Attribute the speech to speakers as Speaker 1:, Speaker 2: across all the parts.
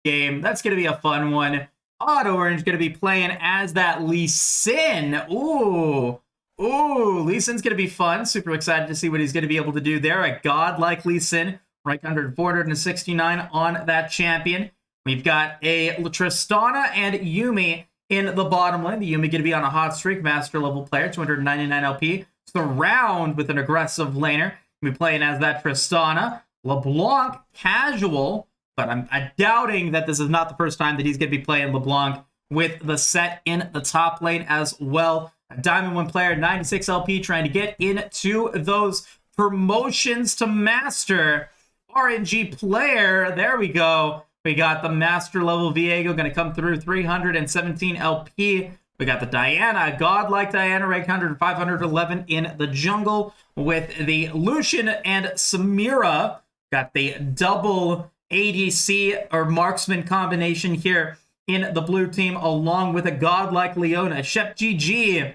Speaker 1: game. That's going to be a fun one. Odd Orange going to be playing as that Lee Sin. Ooh, Lee Sin's going to be fun. Super excited to see what he's going to be able to do there. A godlike Lee Sin, rank 469 on that champion. We've got a Tristana and Yuumi in the bottom lane. The Yuumi going to be on a hot streak, master level player, 299 LP. Surround with an aggressive laner. We'll be playing as that Tristana. LeBlanc, casual, but I'm doubting that this is not the first time that he's going to be playing LeBlanc with the set in the top lane as well. A Diamond 1 player, 96 LP, trying to get into those promotions to master. RNG player, there we go. We got the master level Viego going to come through, 317 LP. We got the Diana, godlike Diana, rank 511 in the jungle with the Lucian and Samira. Got the double ADC or marksman combination here in the blue team, along with a godlike Leona. Shep GG,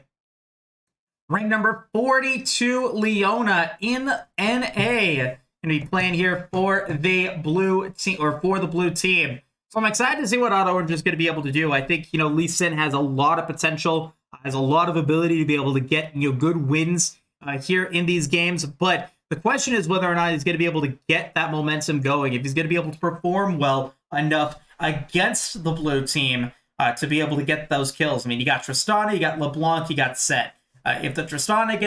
Speaker 1: rank number 42 Leona in NA. Going to be playing here for the blue team, or for the blue team. So I'm excited to see what Odd Orange is going to be able to do. I think, Lee Sin has a lot of potential, has a lot of ability to be able to get, good wins here in these games. But the question is whether or not he's going to be able to get that momentum going, if he's going to be able to perform well enough against the blue team to be able to get those kills. I mean, you got Tristana, you got LeBlanc, you got Set. If the Tristana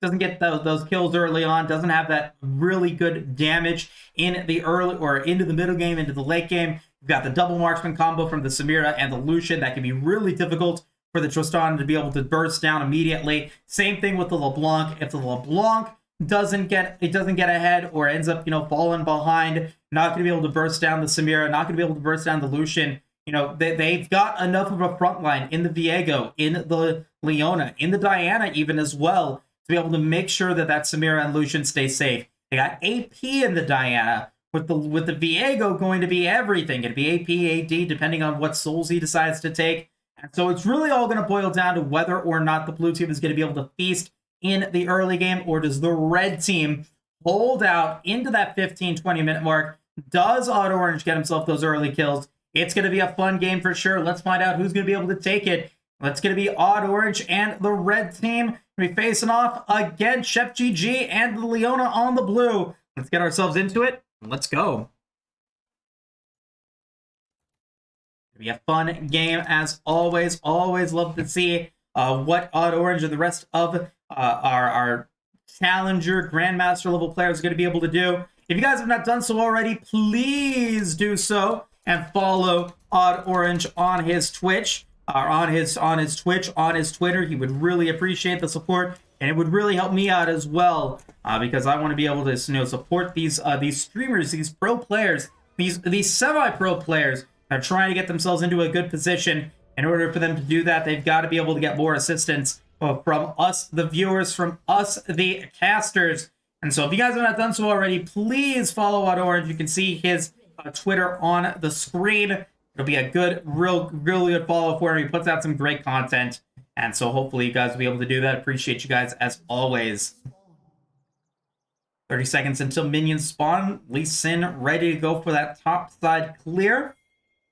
Speaker 1: doesn't get those kills early on, doesn't have that really good damage in the early or into the middle game, into the late game. You've got the double marksman combo from the Samira and the Lucian. That can be really difficult for the Tristana to be able to burst down immediately. Same thing with the LeBlanc. If the LeBlanc doesn't get ahead or ends up, falling behind, not going to be able to burst down the Samira, not going to be able to burst down the Lucian. They've got enough of a front line in the Viego, in the Leona, in the Diana even as well, to be able to make sure that Samira and Lucian stay safe. They got AP in the Diana, with the Viego going to be everything. It'd be AP, AD, depending on what souls he decides to take. And so it's really all going to boil down to whether or not the blue team is going to be able to feast in the early game, or does the red team hold out into that 15-20 minute mark? Does Odd Orange get himself those early kills? It's going to be a fun game for sure. Let's find out who's going to be able to take it. It's going to be Odd Orange and the red team. We'll be facing off against Shep GG and the Leona on the blue. Let's get ourselves into it. Let's go. It'll be a fun game as always. Always love to see what Odd Orange and the rest of our challenger grandmaster level players are going to be able to do. If you guys have not done so already, please do so and follow Odd Orange on his Twitch. On his Twitch, on his Twitter. He would really appreciate the support, and it would really help me out as well, because I want to be able to support these streamers, these pro players, these semi-pro players that are trying to get themselves into a good position. In order for them to do that, they've got to be able to get more assistance from us, the viewers, from us, the casters. And so if you guys have not done so already, please follow Odd Orange. You can see his Twitter on the screen. It'll be a good, really good follow for him. He puts out some great content. And so hopefully you guys will be able to do that. Appreciate you guys as always. 30 seconds until minions spawn. Lee Sin ready to go for that top side clear.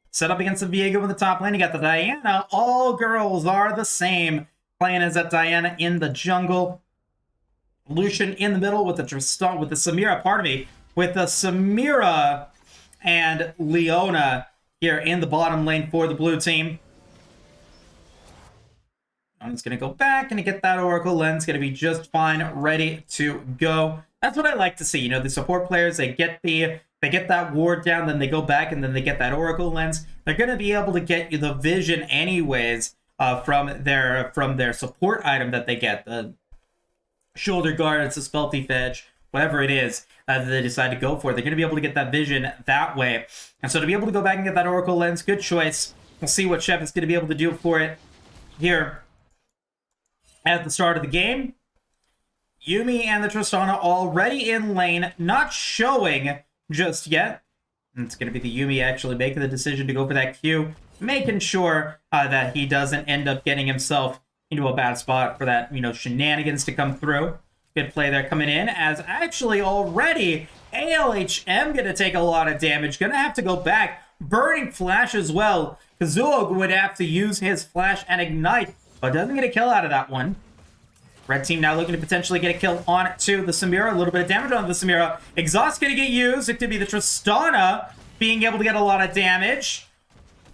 Speaker 1: Set up against the Viego in the top lane. You got the Diana. All girls are the same. Playing as that Diana in the jungle. Lucian in the middle with the Samira, pardon me. With the Samira and Leona here in the bottom lane for the blue team. I'm just going to go back and get that Oracle Lens. Going to be just fine, ready to go. That's what I like to see. The support players, they get that ward down, then they go back, and then they get that Oracle Lens. They're going to be able to get you the vision anyways from their support item that they get. The shoulder guard, it's a spell thief edge, whatever it is that they decide to go for. They're going to be able to get that vision that way. And so to be able to go back and get that Oracle Lens, good choice. We'll see what Shep is going to be able to do for it here at the start of the game. Yuumi and the Tristana already in lane, not showing just yet. And it's going to be the Yuumi actually making the decision to go for that Q, making sure that he doesn't end up getting himself into a bad spot for that, shenanigans to come through. Good play there coming in, as actually already ALHM gonna take a lot of damage. Gonna have to go back. Burning Flash as well. Kazuo would have to use his Flash and Ignite, but doesn't get a kill out of that one. Red team now looking to potentially get a kill on to the Samira. A little bit of damage on the Samira. Exhaust going to get used. It could be the Tristana being able to get a lot of damage.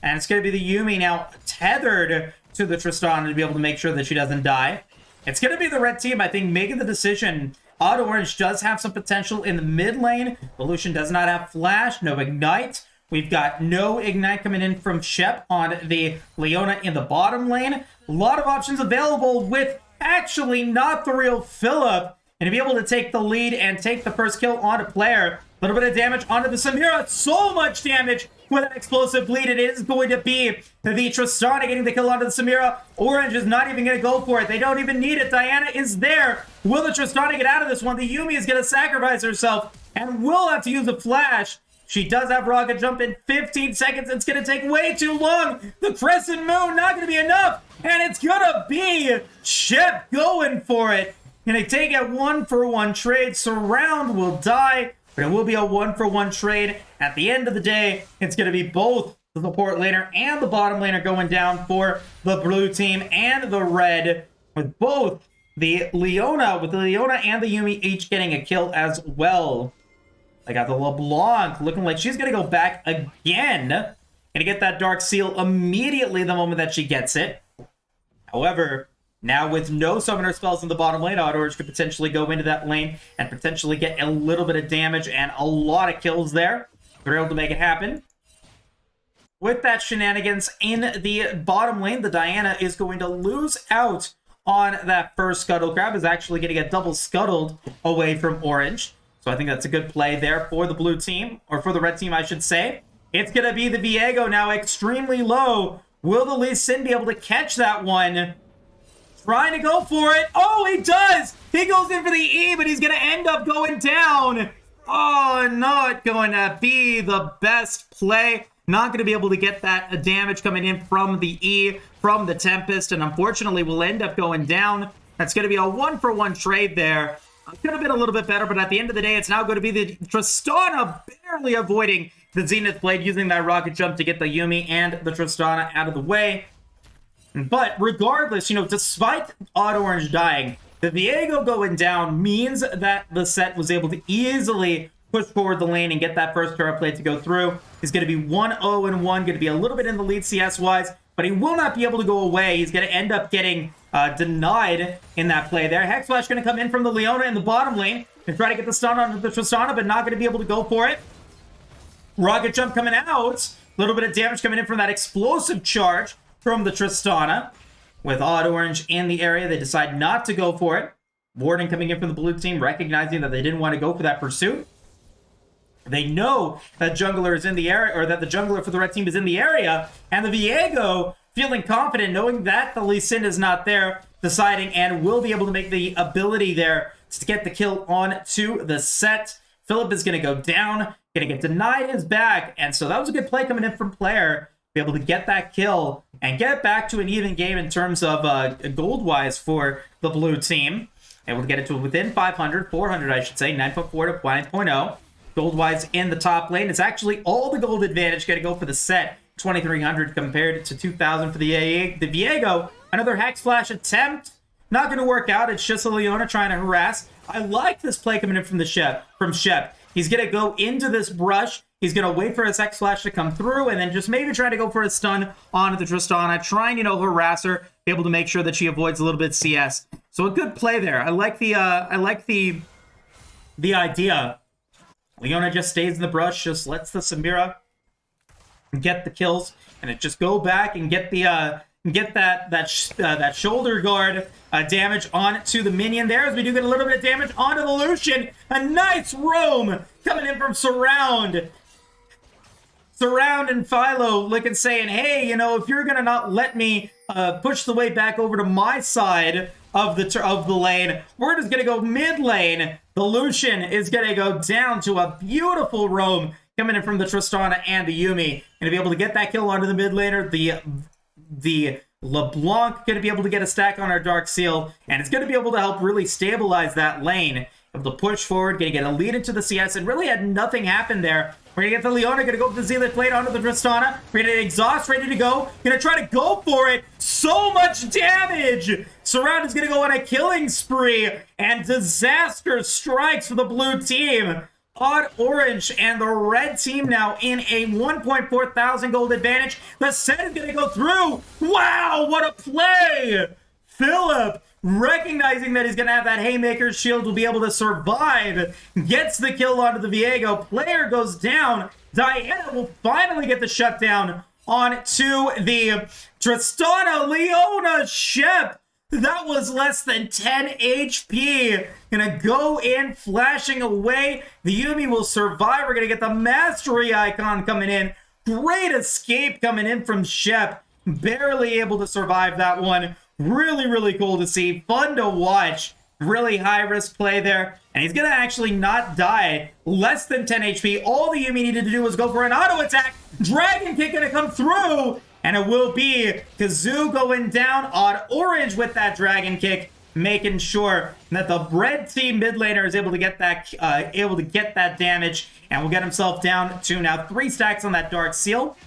Speaker 1: And it's going to be the Yuumi now tethered to the Tristana to be able to make sure that she doesn't die. It's going to be the red team, I think, making the decision. Odd Orange does have some potential in the mid lane. The Lucian does not have Flash, no Ignite. We've got no Ignite coming in from Shep on the Leona in the bottom lane. A lot of options available with actually not the real Philip, and to be able to take the lead and take the first kill on a player. A little bit of damage onto the Samira. So much damage with an explosive bleed. It is going to be the Tristana getting the kill onto the Samira. Orange is not even going to go for it. They don't even need it. Diana is there. Will the Tristana get out of this one? The Yuumi is going to sacrifice herself and will have to use a flash. She does have rocket jump in 15 seconds. It's going to take way too long. The crescent moon not going to be enough. And it's going to be Shep going for it. Going to take a 1-for-1 trade. Surround will die, but it will be a 1-for-1 trade. At the end of the day, it's going to be both the support laner and the bottom laner going down for the blue team and the red, with both the Leona and the Yuumi each getting a kill as well. I got the LeBlanc looking like she's going to go back again. Going to get that Dark Seal immediately the moment that she gets it. However, now with no summoner spells in the bottom lane, Odd Orange could potentially go into that lane and potentially get a little bit of damage and a lot of kills there. They're able to make it happen. With that shenanigans in the bottom lane, the Diana is going to lose out on that first scuttle grab. Is actually going to get double scuttled away from Orange. So I think that's a good play there for the blue team, or for the red team, I should say. It's going to be the Viego now extremely low. Will the Lee Sin be able to catch that one? Trying to go for it. Oh, he does! He goes in for the E, but he's going to end up going down. Oh, not going to be the best play. Not going to be able to get that damage coming in from the E, from the Tempest, and unfortunately will end up going down. That's going to be a 1-for-1 trade there. Could have been a little bit better, but at the end of the day, it's now going to be the Tristana barely avoiding the Zenith Blade, using that rocket jump to get the Yuumi and the Tristana out of the way. But regardless, despite Odd Orange dying, the Viego going down means that the set was able to easily push forward the lane and get that first turret play to go through. He's going to be 1-0-1, going to be a little bit in the lead CS-wise, but he will not be able to go away. He's going to end up getting denied in that play there. Hex Flash going to come in from the Leona in the bottom lane and try to get the stun on the Tristana, but not going to be able to go for it. Rocket jump coming out. A little bit of damage coming in from that explosive charge from the Tristana. With Odd Orange in the area, they decide not to go for it. Warden coming in from the blue team, recognizing that they didn't want to go for that pursuit. They know that jungler is in the area, or that the jungler for the red team is in the area, and the Viego feeling confident, knowing that the Lee Sin is not there, deciding and will be able to make the ability there to get the kill on to the set. Philip is going to go down, going to get denied his back, and so that was a good play coming in from player, be able to get that kill and get it back to an even game in terms of gold-wise for the blue team. Able to get it to within 500, 400 I should say, 9.4 to 9.0. Gold-wise in the top lane. It's actually all the gold advantage going to go for the set. 2,300 compared to 2,000 for the Viego. Another Hex Flash attempt. Not going to work out. It's just a Leona trying to harass. I like this play coming in from Shep. He's going to go into this brush. He's going to wait for his Hex Flash to come through and then just maybe try to go for a stun onto the Tristana. Trying, harass her. Be able to make sure that she avoids a little bit CS. So a good play there. I like the idea. Leona just stays in the brush, just lets the Samira get the kills, and it just go back and get the that shoulder guard damage onto the minion there, as we do get a little bit of damage onto the Lucian. A nice roam coming in from Surround and Philo looking, saying, hey, if you're gonna not let me push the way back over to my side of the lane, we're just gonna go mid lane. The Lucian is gonna go down to a beautiful roam coming in from the Tristana and the Yuumi. Gonna be able to get that kill onto the mid laner. The LeBlanc gonna be able to get a stack on our Dark Seal, and it's gonna be able to help really stabilize that lane. able to push forward, gonna get a lead into the CS, and really had nothing happen there. We're gonna get the Leona, gonna go with the Zealot Blade onto the Tristana. We're gonna exhaust, ready to go. Gonna try to go for it. So much damage! Surround is gonna go on a killing spree, and disaster strikes for the blue team. Odd Orange and the red team now in a 1.4 thousand gold advantage. The set is gonna go through. Wow, what a play! Philip, recognizing that he's going to have that Haymaker's shield, will be able to survive, gets the kill onto the Viego. Player goes down. Diana will finally get the shutdown onto the Tristana. Leona Shep, that was less than 10 HP. Gonna go in, flashing away. The Yuumi will survive. We're gonna get the Mastery icon coming in. Great escape coming in from Shep. Barely able to survive that one. Really, really cool to see. Fun to watch. Really high-risk play there. And he's going to actually not die. Less than 10 HP. All the Yuumi needed to do was go for an auto attack. Dragon Kick going to come through. And it will be Kazoo going down. Odd Orange with that Dragon Kick, making sure that the red team mid laner is able to get that damage. And will get himself down to now 3 stacks on that Dark Seal.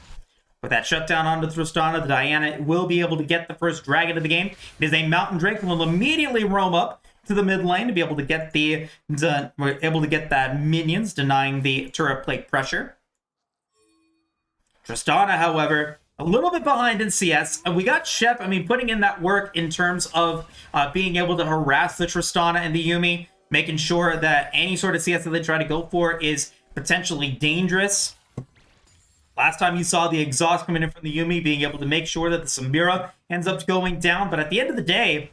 Speaker 1: With that shutdown onto Tristana, the Diana will be able to get the first dragon of the game. It is a Mountain Drake and will immediately roam up to the mid lane to be able to get that minions, denying the turret plate pressure. Tristana, however, a little bit behind in CS. We got Shep, putting in that work in terms of being able to harass the Tristana and the Yuumi, making sure that any sort of CS that they try to go for is potentially dangerous. Last time you saw the exhaust coming in from the Yuumi, being able to make sure that the Samira ends up going down. But at the end of the day,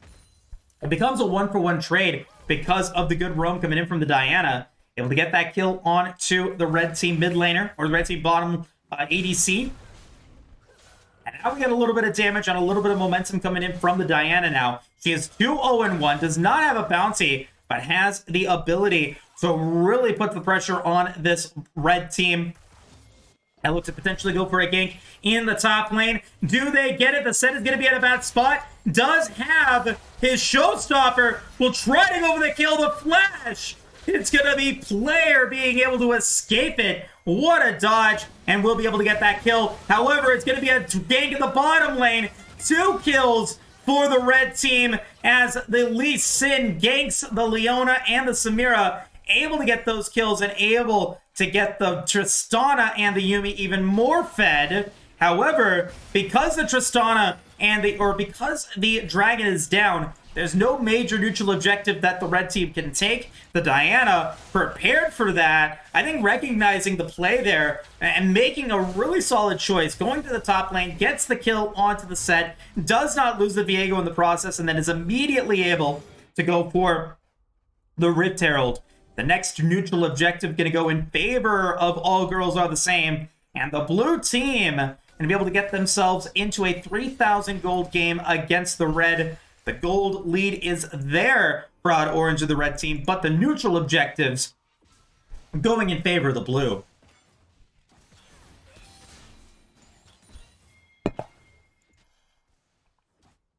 Speaker 1: it becomes a 1-for-1 trade because of the good roam coming in from the Diana. Able to get that kill onto the red team mid laner, or the red team bottom ADC. And now we got a little bit of damage and a little bit of momentum coming in from the Diana now. She is 2-0-1, does not have a bounty, but has the ability to really put the pressure on this red team. And look to potentially go for a gank in the top lane. Do they get it? The set is going to be at a bad spot. Does have his showstopper. Will try to go for the kill. The flash. It's going to be player being able to escape it. What a dodge. And we'll be able to get that kill. However, it's going to be a gank in the bottom lane. 2 kills for the red team as the Lee Sin ganks the Leona and the Samira. Able to get those kills and able to get the Tristana and the Yuumi even more fed. However, because the Tristana and because the dragon is down, there's no major neutral objective that the red team can take. The Diana prepared for that. I think recognizing the play there and making a really solid choice, going to the top lane, gets the kill onto the set, does not lose the Viego in the process, and then is immediately able to go for the Rift Herald. The next neutral objective going to go in favor of All Girls Are the Same. And the blue team going to be able to get themselves into a 3,000 gold game against the red. The gold lead is there for Odd Orange of the red team, but the neutral objectives going in favor of the blue.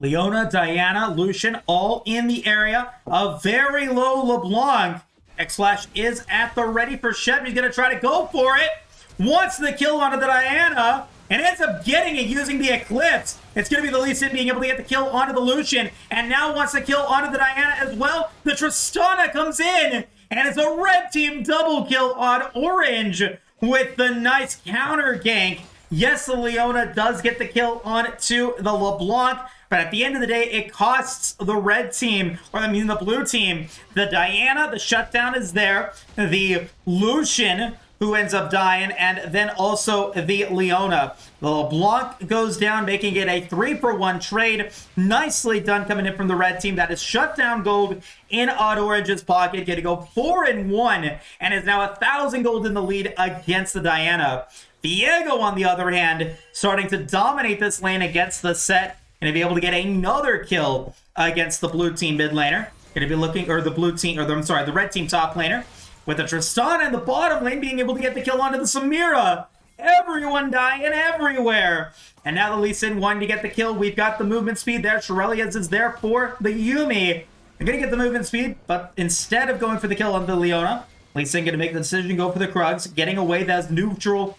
Speaker 1: Leona, Diana, Lucian, all in the area. A very low LeBlanc. X-Flash is at the ready for Shep. He's going to try to go for it. Wants the kill onto the Diana. And ends up getting it using the Eclipse. It's going to be the Lee Sin being able to get the kill onto the Lucian. And now wants the kill onto the Diana as well. The Tristana comes in. And it's a red team double kill on Orange with the nice counter gank. Yes, the Leona does get the kill onto the LeBlanc. But at the end of the day, it costs the red team, the blue team. The Diana, the shutdown is there. The Lucian, who ends up dying, and then also the Leona. The LeBlanc goes down, making it a 3-for-1 trade. Nicely done coming in from the red team. That is shutdown gold in Odd Orange's pocket. Going to go 4-1, and is now 1,000 gold in the lead against the Diana. Viego, on the other hand, starting to dominate this lane against the set. Going to be able to get another kill against the blue team mid laner. Going to be looking, or the red team top laner. With the Tristana in the bottom lane being able to get the kill onto the Samira. Everyone dying everywhere. And now the Lee Sin wanting to get the kill. We've got the movement speed there. Shirelias is there for the Yuumi. They're going to get the movement speed, but instead of going for the kill on the Leona, Lee Sin going to make the decision to go for the Krugs, getting away those neutral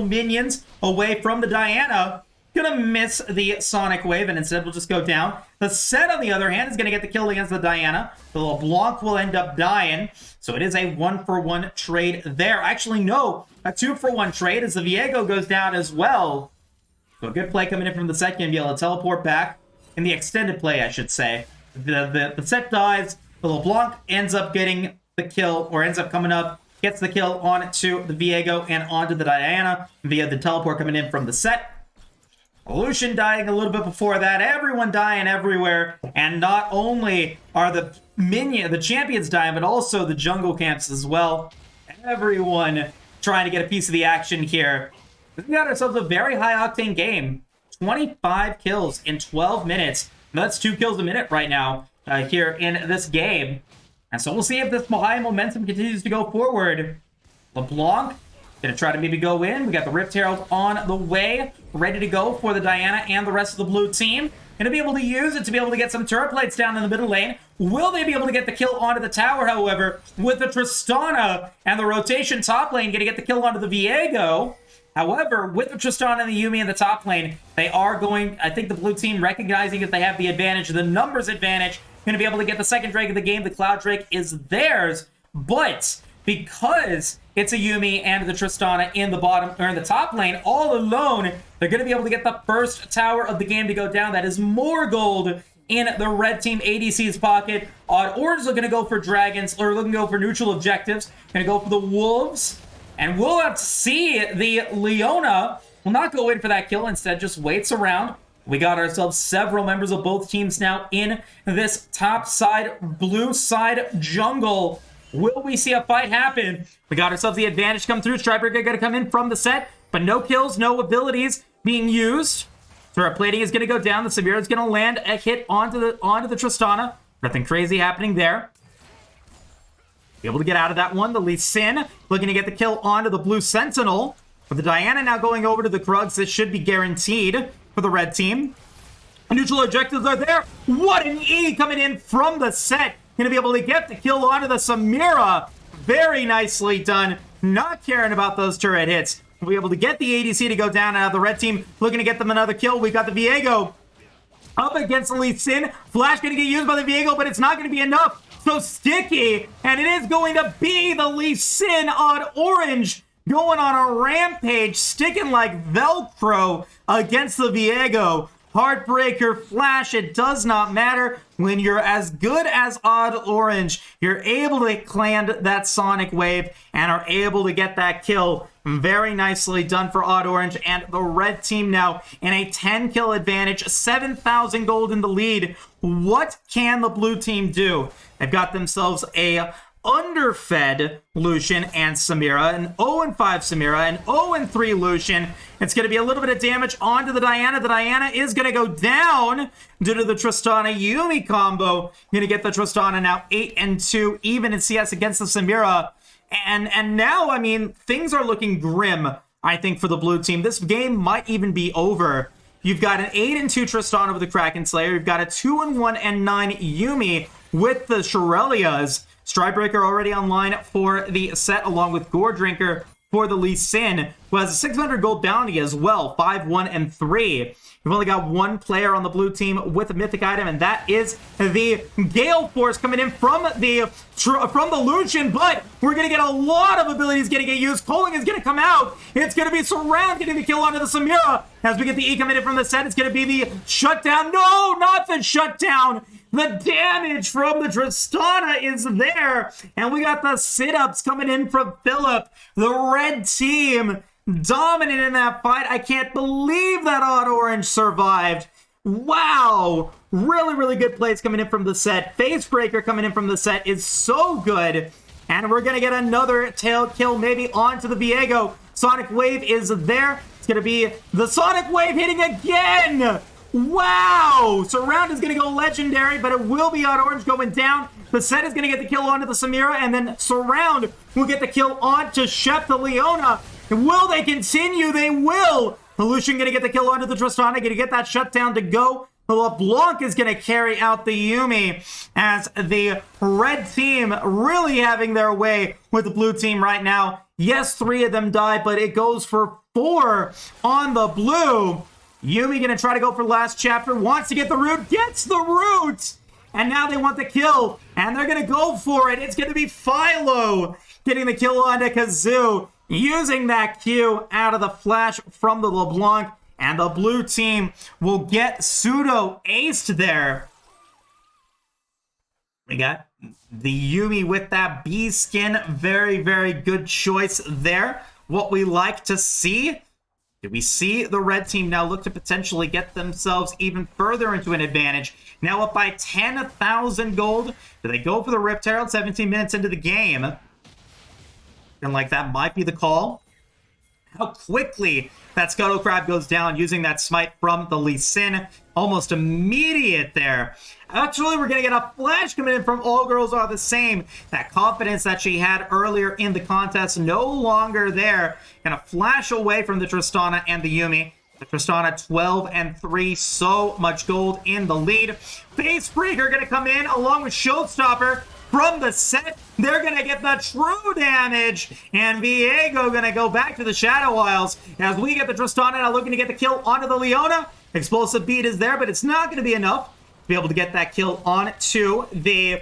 Speaker 1: minions away from the Diana. Gonna miss the Sonic Wave, and instead will just go down. The Set, on the other hand, is gonna get the kill against the Diana. The LeBlanc will end up dying, so it is a 1-for-1 trade there. Actually, no, a 2-for-1 trade as the Viego goes down as well. So a good play coming in from the Set, gonna be able to teleport back in the extended play, I should say. The Set dies, the LeBlanc ends up getting the kill, or ends up coming up, gets the kill onto the Viego and onto the Diana via the teleport coming in from the Set. Lucian dying a little bit before that, everyone dying everywhere, and not only are the champions dying, but also the jungle camps as well. Everyone trying to get a piece of the action here. We got ourselves a very high-octane game. 25 kills in 12 minutes. That's 2 kills a minute right now here in this game. And so we'll see if this high momentum continues to go forward. LeBlanc gonna try to maybe go in. We got the Rift Herald on the way, ready to go for the Diana and the rest of the blue team. Gonna be able to use it to be able to get some turret plates down in the middle lane. Will they be able to get the kill onto the tower, however, with the Tristana and the rotation top lane gonna get the kill onto the Viego? However, with the Tristana and the Yuumi in the top lane, they are going, I think the blue team recognizing that they have the advantage, the numbers advantage, gonna be able to get the second Drake of the game. The Cloud Drake is theirs, but because it's a Yuumi and the Tristana in the bottom, or in the top lane, all alone, they're going to be able to get the first tower of the game to go down. That is more gold in the red team ADC's pocket. Odd Orange are going to go for dragons, or looking to go for neutral objectives. Going to go for the wolves, and we'll have to see. The Leona will not go in for that kill, instead just waits around. We got ourselves several members of both teams now in this top side, blue side jungle. Will we see a fight happen? We got ourselves the advantage come through. Stryper gonna come in from the Set, but no kills, no abilities being used. Turret plating is gonna go down. The Samira is gonna land a hit onto the Tristana. Nothing crazy happening there. Be able to get out of that one. The Lee Sin looking to get the kill onto the blue Sentinel. With the Diana now going over to the Krugs, this should be guaranteed for the red team. Neutral objectives are there. What an E coming in from the Set. Gonna be able to get the kill onto the Samira. Very nicely done. Not caring about those turret hits. We'll be able to get the ADC to go down. Now the red team looking to get them another kill. We got the Viego up against the Lee Sin. Flash gonna get used by the Viego, but it's not gonna be enough. So Sticky, and it is going to be the Lee Sin on Orange going on a rampage, sticking like Velcro against the Viego. Heartbreaker Flash, it does not matter. When you're as good as Odd Orange, you're able to land that Sonic Wave and are able to get that kill. Very nicely done for Odd Orange and the red team now in a 10-kill advantage, 7,000 gold in the lead. What can the blue team do? They've got themselves a underfed Lucian and Samira, an 0-5 Samira, an 0-3 Lucian. It's going to be a little bit of damage onto the Diana. The Diana is going to go down due to the Tristana Yuumi combo. Going to get the Tristana now 8-2, even in CS against the Samira. And now, I mean, things are looking grim, I think, for the blue team. This game might even be over. You've got an 8-2 Tristana with the Kraken Slayer. You've got a 2-1 and 9 Yuumi with the Shurelya's. Strybreaker already online for the Set, along with Gore Drinker for the Lee Sin, who has a 600 gold bounty as well, 5-1 and 3. We've only got one player on the blue team with a mythic item, and that is the Gale Force coming in from the Lucian, but we're going to get a lot of abilities getting used. Coling is going to come out. It's going to be Surround getting the kill onto the Samira. As we get the E coming in from the Set, it's going to be the shutdown. No, not the shutdown. The damage from the Tristana is there. And we got the sit-ups coming in from Philip. The red team dominant in that fight. I can't believe that Odd Orange survived. Wow. Really, really good plays coming in from the Set. Facebreaker coming in from the Set is so good. And we're going to get another tail kill maybe onto the Viego. Sonic Wave is there. It's going to be the Sonic Wave hitting again. Wow! Surround is going to go legendary, but it will be Odd Orange going down. The Set is going to get the kill onto the Samira, and then Surround will get the kill onto Shep the Leona. And will they continue? They will! The Lucian going to get the kill onto the Tristana, going to get that shutdown to go. The LeBlanc is going to carry out the Yuumi as the red team really having their way with the blue team right now. Yes, 3 of them die, but it goes for 4 on the blue. Yuumi going to try to go for last chapter, wants to get the root, gets the root! And now they want the kill, and they're going to go for it. It's going to be Philo getting the kill onto KheZu, using that Q out of the flash from the LeBlanc. And the blue team will get pseudo aced there. We got the Yuumi with that bee skin. Very, very good choice there. What we like to see. Do we see the red team now look to potentially get themselves even further into an advantage? Now up by 10,000 gold. Do they go for the Rift Herald 17 minutes into the game? And like that might be the call. How quickly that Scuttle Crab goes down using that smite from the Lee Sin. Almost immediate there. Actually, we're going to get a flash coming in from All Girls Are the Same. That confidence that she had earlier in the contest no longer there. Going to flash away from the Tristana and the Yuumi. The Tristana 12 and 3. So much gold in the lead. Facebreaker going to come in along with Showstopper. From the set, they're going to get the true damage. And Viego going to go back to the Shadow Isles as we get the Tristana now looking to get the kill onto the Leona. Explosive beat is there, but it's not going to be enough to be able to get that kill onto the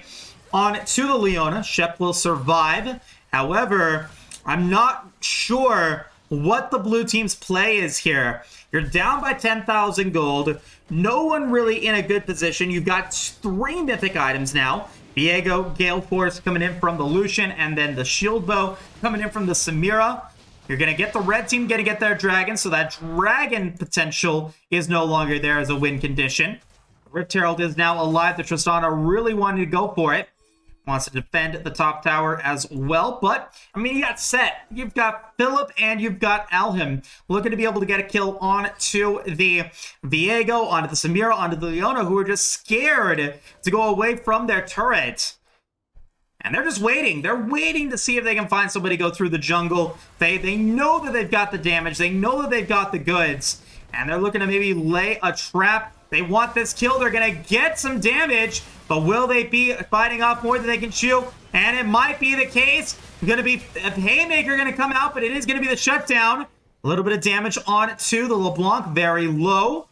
Speaker 1: Leona. Shep will survive. However, I'm not sure what the blue team's play is here. You're down by 10,000 gold. No one really in a good position. You've got 3 mythic items now. Viego, Gale Force coming in from the Lucian, and then the Shield Bow coming in from the Samira. You're going to get the red team, going to get their dragon, so that dragon potential is no longer there as a win condition. Rift Herald is now alive. The Tristana really wanted to go for it. Wants to defend the top tower as well. But, I mean, you got Set. You've got Philip and you've got Alhim looking to be able to get a kill onto the Viego, onto the Samira, onto the Leona, who are just scared to go away from their turret. And they're just waiting. They're waiting to see if they can find somebody to go through the jungle. They know that they've got the damage. They know that they've got the goods. And they're looking to maybe lay a trap. They want this kill. They're going to get some damage. But will they be fighting off more than they can chew? And it might be the case. Going to be a Haymaker going to come out, but it is going to be the shutdown. A little bit of damage on to the LeBlanc. Very low.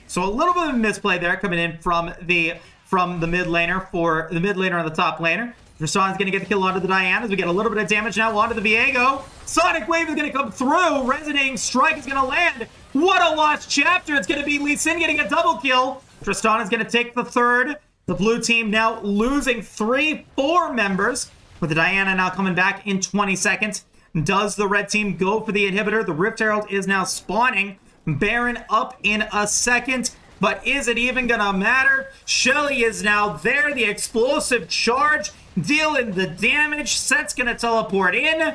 Speaker 1: So a little bit of a misplay there coming in from the mid laner for the mid laner on the top laner. Rasan's going to get the kill onto the Diana as we get a little bit of damage now onto the Viego. Sonic Wave is going to come through. Resonating Strike is going to land. What a lost chapter. It's going to be Lee Sin getting a double kill. Tristana is going to take the third. The blue team now losing 3-4 members with the Diana now coming back in 20 seconds. Does the red team go for the inhibitor? The Rift Herald is now spawning. Baron up in a second. But is it even going to matter? Shelly is now there. The explosive charge dealing the damage. Set's going to teleport in.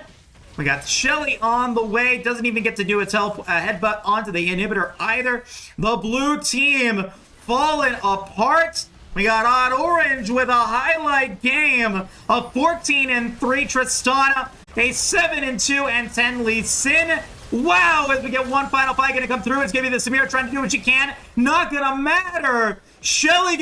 Speaker 1: We got Shelly on the way. Doesn't even get to do a headbutt onto the inhibitor either. The blue team falling apart. We got Odd Orange with a highlight game of 14-3 Tristana, a 7-2 and 10 Lee Sin. Wow, as we get one final fight going to come through. It's going to be the Samira trying to do what she can. Not going to matter. Shelly